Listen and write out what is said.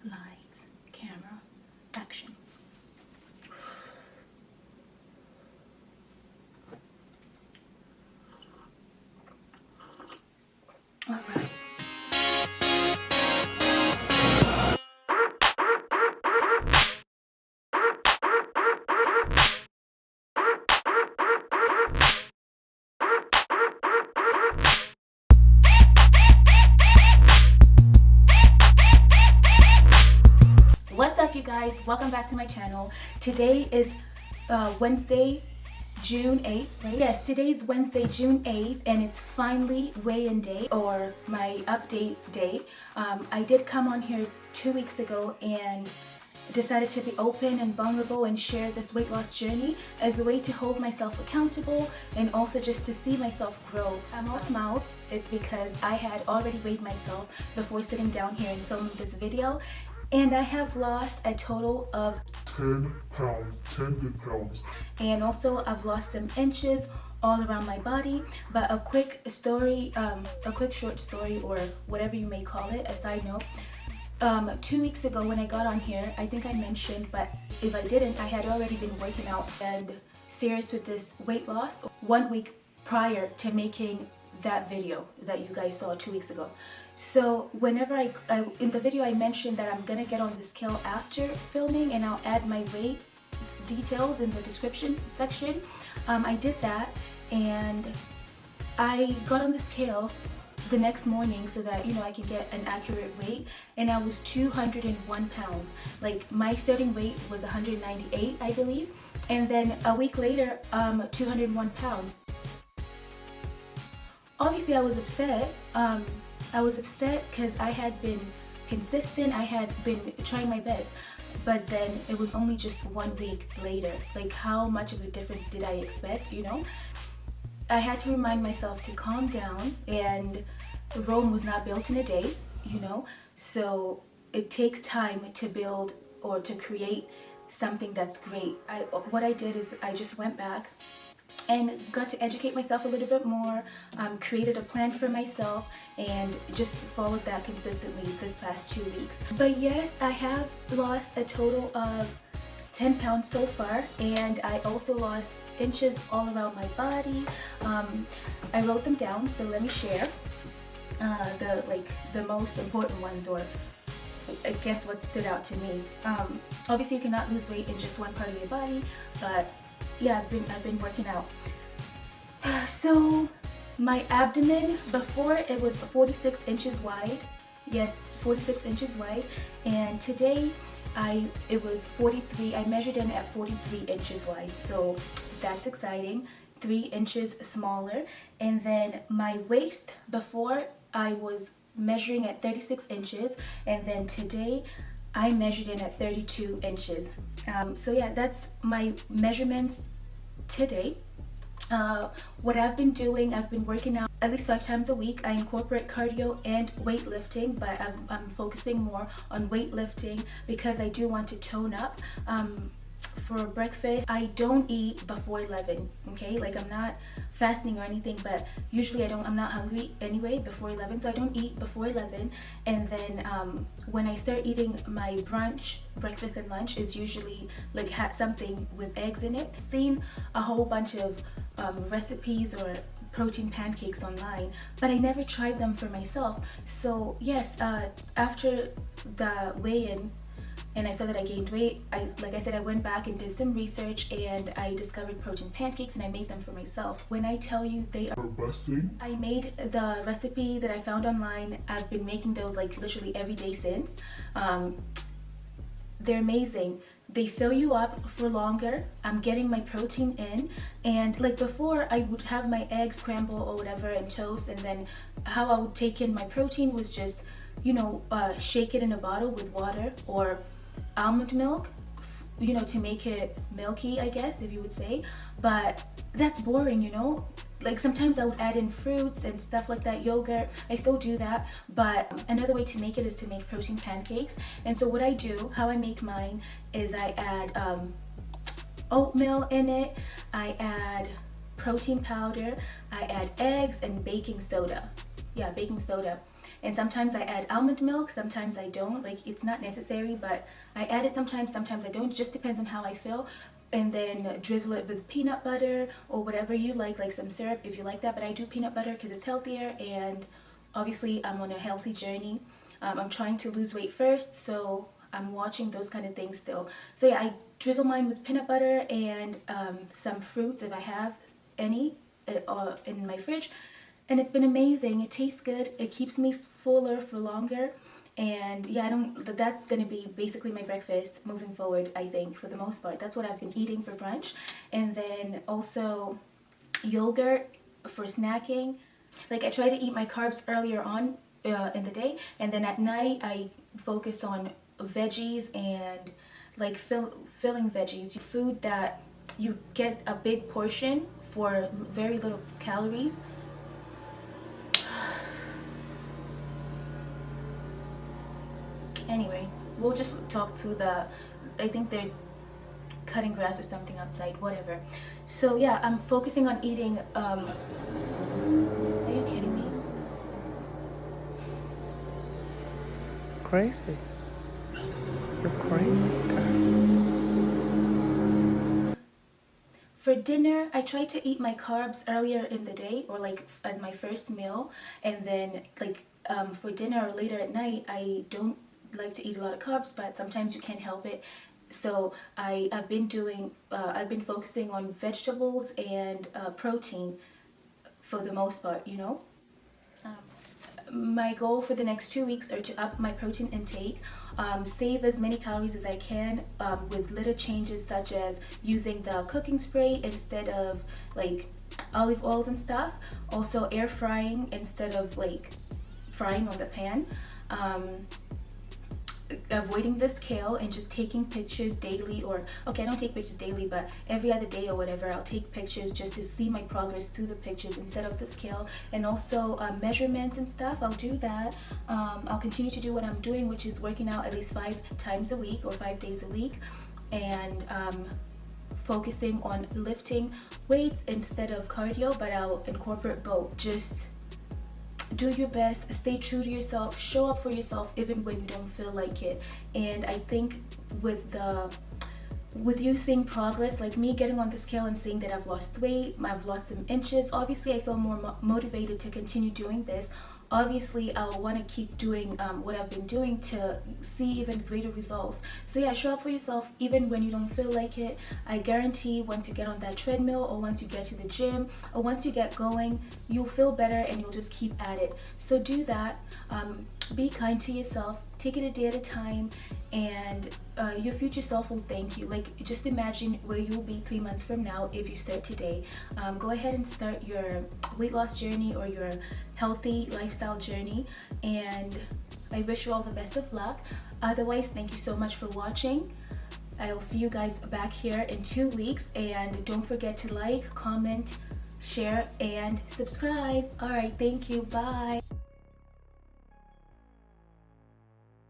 Lights, camera, action. All right. What's up, you guys? Welcome back to my channel. Today is Wednesday, June 8th, right? Yes, today's Wednesday, June 8th, and it's finally weigh-in day, or my update day. I did come on here 2 weeks ago and decided to be open and vulnerable and share this weight loss journey as a way to hold myself accountable and also just to see myself grow. I'm all smiles. It's because I had already weighed myself before sitting down here and filming this video, and I have lost a total of 10 pounds, 10 good pounds. And also I've lost some inches all around my body. But a quick story, a quick short story, or whatever you may call it, a side note. 2 weeks ago when I got on here, I think I mentioned, but if I didn't, I had already been working out and serious with this weight loss 1 week prior to making that video that you guys saw 2 weeks ago. So whenever in the video I mentioned that I'm gonna get on the scale after filming, and I'll add my weight details in the description section. I did that, and I got on the scale the next morning so that I can get an accurate weight, and I was 201 pounds. Like, my starting weight was 198, I believe, and then a week later 201 pounds. Obviously I was upset. I was upset because I had been consistent, I had been trying my best, but then it was only just 1 week later. Like, how much of a difference did I expect, I had to remind myself to calm down, and Rome was not built in a day, so it takes time to build or to create something that's great. What I did is I just went back and got to educate myself a little bit more, created a plan for myself, and just followed that consistently this past 2 weeks. But yes, I have lost a total of 10 pounds so far, and I also lost inches all around my body. I wrote them down, so let me share the most important ones, or I guess what stood out to me. Obviously you cannot lose weight in just one part of your body, but yeah, I've been working out. So my abdomen, before it was 46 inches wide. Yes, 46 inches wide, and today it was 43. I measured in at 43 inches wide, so that's exciting. 3 inches smaller. And then my waist, before I was measuring at 36 inches, and then today I measured in at 32 inches. So yeah, that's my measurements today. What I've been doing, I've been working out at least 5 times a week. I incorporate cardio and weightlifting, but I'm focusing more on weightlifting because I do want to tone up. For breakfast, I don't eat before 11, okay? Like, I'm not fasting or anything, but usually I'm not hungry anyway before 11, so I don't eat before 11. And then when I start eating my brunch, breakfast and lunch is usually like something with eggs in it. I've seen a whole bunch of recipes or protein pancakes online, but I never tried them for myself. So yes, after the weigh-in, and I saw that I gained weight, like I said, I went back and did some research, and I discovered protein pancakes, and I made them for myself. When I tell you they are busting, I made the recipe that I found online. I've been making those like literally every day since. They're amazing. They fill you up for longer. I'm getting my protein in, and like before I would have my eggs scramble or whatever and toast, and then how I would take in my protein was just shake it in a bottle with water or almond milk, to make it milky, I guess, if you would say. But that's boring, Like, sometimes I would add in fruits and stuff like that, yogurt. I still do that, but another way to make it is to make protein pancakes. And so what I do, how I make mine, is I add oatmeal in it, I add protein powder, I add eggs and baking soda. Yeah, baking soda. and sometimes I add almond milk, sometimes I don't. Like, it's not necessary, but I add it sometimes I don't. It just depends on how I feel. And then drizzle it with peanut butter or whatever you like some syrup if you like that. But I do peanut butter because it's healthier, and obviously I'm on a healthy journey. I'm trying to lose weight first, so I'm watching those kind of things still. So yeah, I drizzle mine with peanut butter and some fruits if I have any in my fridge, and it's been amazing. It tastes good. It keeps me fuller for longer. And yeah, that's gonna be basically my breakfast moving forward, I think, for the most part. That's what I've been eating for brunch. And then also yogurt for snacking. Like, I try to eat my carbs earlier on in the day, and then at night I focus on veggies and like filling veggies, food that you get a big portion for very little calories. Anyway, we'll just talk through I think they're cutting grass or something outside, whatever. So yeah, I'm focusing on eating, are you kidding me? Crazy. You're crazy, girl. For dinner, I try to eat my carbs earlier in the day, or like as my first meal, and then like for dinner or later at night, I don't like to eat a lot of carbs, but sometimes you can't help it. So I've been focusing on vegetables and protein for the most part, you know. My goal for the next 2 weeks are to up my protein intake, save as many calories as I can with little changes, such as using the cooking spray instead of like olive oils and stuff. Also air frying instead of like frying on the pan. Avoiding the scale and just taking pictures daily, or okay, I don't take pictures daily, but every other day or whatever, I'll take pictures just to see my progress through the pictures instead of the scale. And also measurements and stuff, I'll do that. I'll continue to do what I'm doing, which is working out at least 5 times a week or 5 days a week, and focusing on lifting weights instead of cardio, but I'll incorporate both. Just do your best, stay true to yourself, show up for yourself even when you don't feel like it. And I think with you seeing progress, like me getting on the scale and seeing that I've lost weight, I've lost some inches, obviously I feel more motivated to continue doing this. Obviously I'll want to keep doing what I've been doing to see even greater results. So yeah, show up for yourself even when you don't feel like it. I guarantee once you get on that treadmill, or once you get to the gym, or once you get going, you'll feel better and you'll just keep at it. So do that. Be kind to yourself, take it a day at a time, and your future self will thank you. Like, just imagine where you'll be 3 months from now if you start today. Go ahead and start your weight loss journey or your healthy lifestyle journey, and I wish you all the best of luck. Otherwise, thank you so much for watching. I'll see you guys back here in 2 weeks, and don't forget to like, comment, share, and subscribe. All right, thank you. Bye.